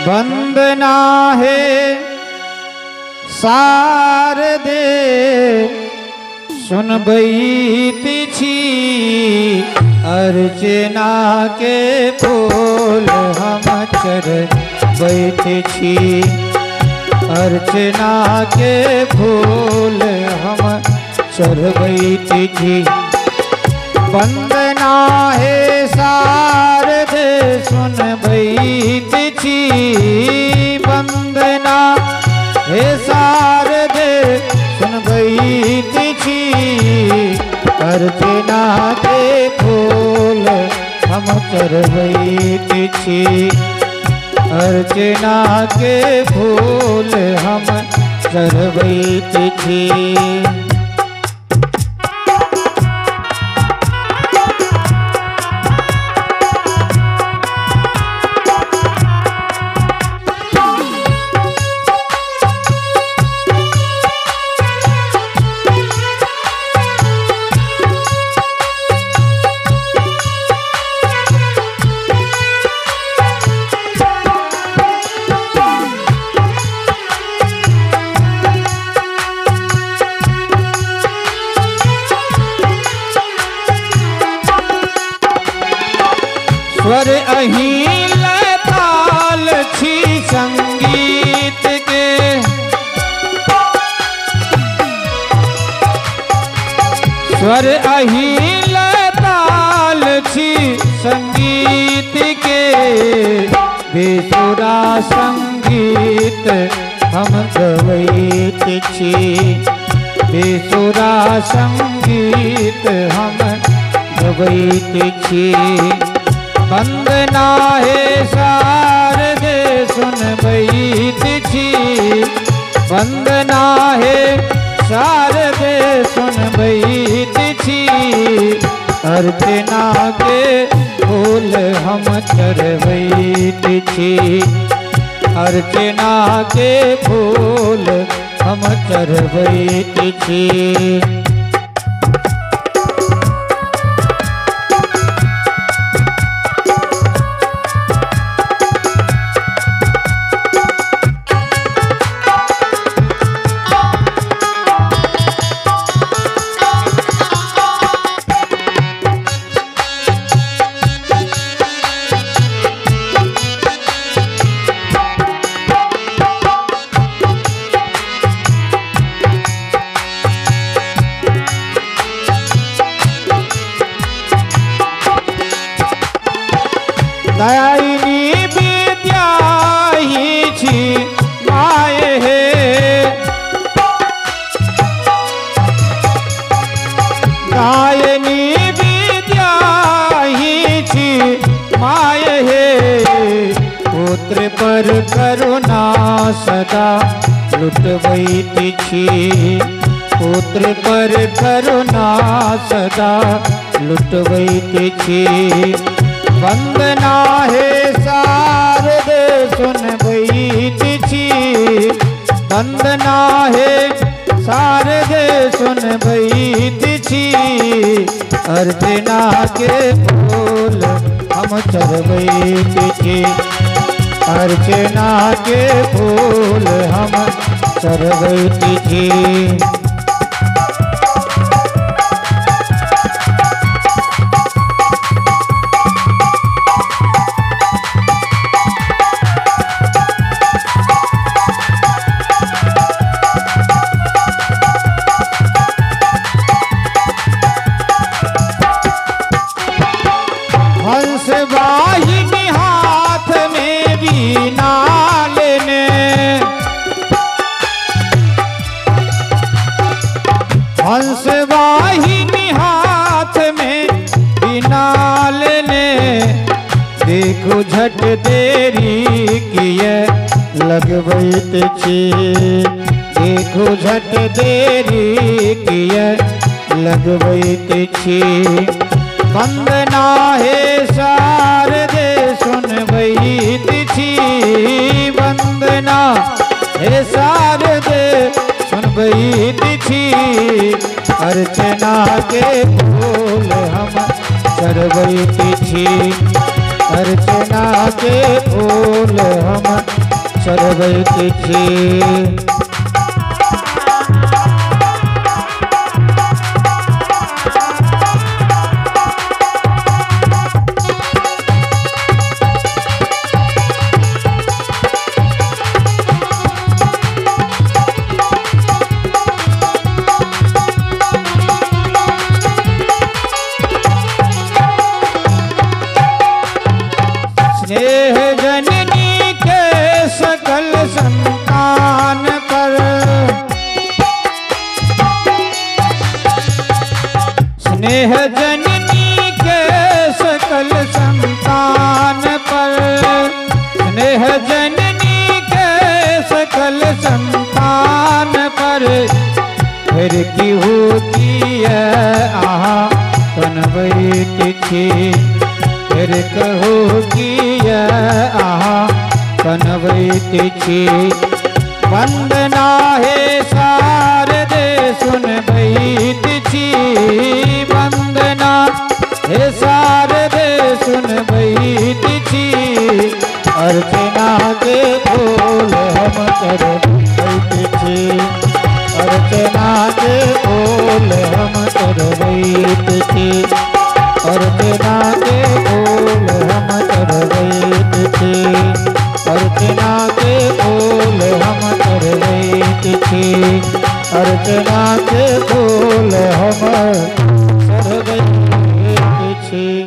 वंदना है शारदे सुनबई छी अर्चना के फूल हम चढ़बैत छी। अर्चना के फूल हम चढ़बैत छी। वंदना है शारदे सुनबैत छी। वंदना हे शारदे सुनबैत छी। अर्चना के फूल हम चढ़बैत छी। अर्चना के फूल हम चढ़बैत छी। स्वर अहीं ताल छी संगीत के। स्वर अहीं ताल छी संगीत के। बेसुरा संगीत हम गवैत छी। बेसुरा संगीत हम गवैत छी। वंदना है शारदे सुनबैत छी। वंदना है शारदे सुनबैत छी। अर्चना के फूल हम चढ़बैत छी। अर्चना के फूल हम चढ़बैत छी। दायिनी विद्या ही छी माय है। दायिनी विद्या ही छी माय है। पुत्र पर करुणा सदा लुटबैत छी। पुत्र पर करुणा सदा लुटबैत छी। वंदना है शारदे सुनबैत छी। वंदना है शारदे सुनबैत छी। अर्चना के फूल हम चढ़बैत छी। अर्चना के फूल हम चढ़बैत छी। हंस वाहिनी हाथ में वीणा लेने। हंस वाहिनी हाथ में वीणा लेने। देखो झट देरी किए लगबैत छी। देखो झट देरी किए लगबैत छी। वंदना है शारदे सुनबैत छी। वंदना है शारदे सुनबैत छी। अर्चना के फूल हम चढ़बैत छी। अर्चना के फूल हम करबैत छी। स्नेह जननी के सकल संतान पर, स्नेह जननी के सकल संतान पर, स्नेह जननी के सकल संतान पर, फिर की होती है आहा कनबैत छी। फिर कहो कि आहा कनबैत छी। वंदना हे शारदे सुनबैत छी। वंदना हे शारदे सुनबैत छी। अर्चना के बोल हम करबैत छी। अर्चना के बोल हम करबैत छी। अर्चना के बोल हम करबैत छी। अर्चना के बोल हम करबैत छी। अर्चना के बोल हम करबैत छी।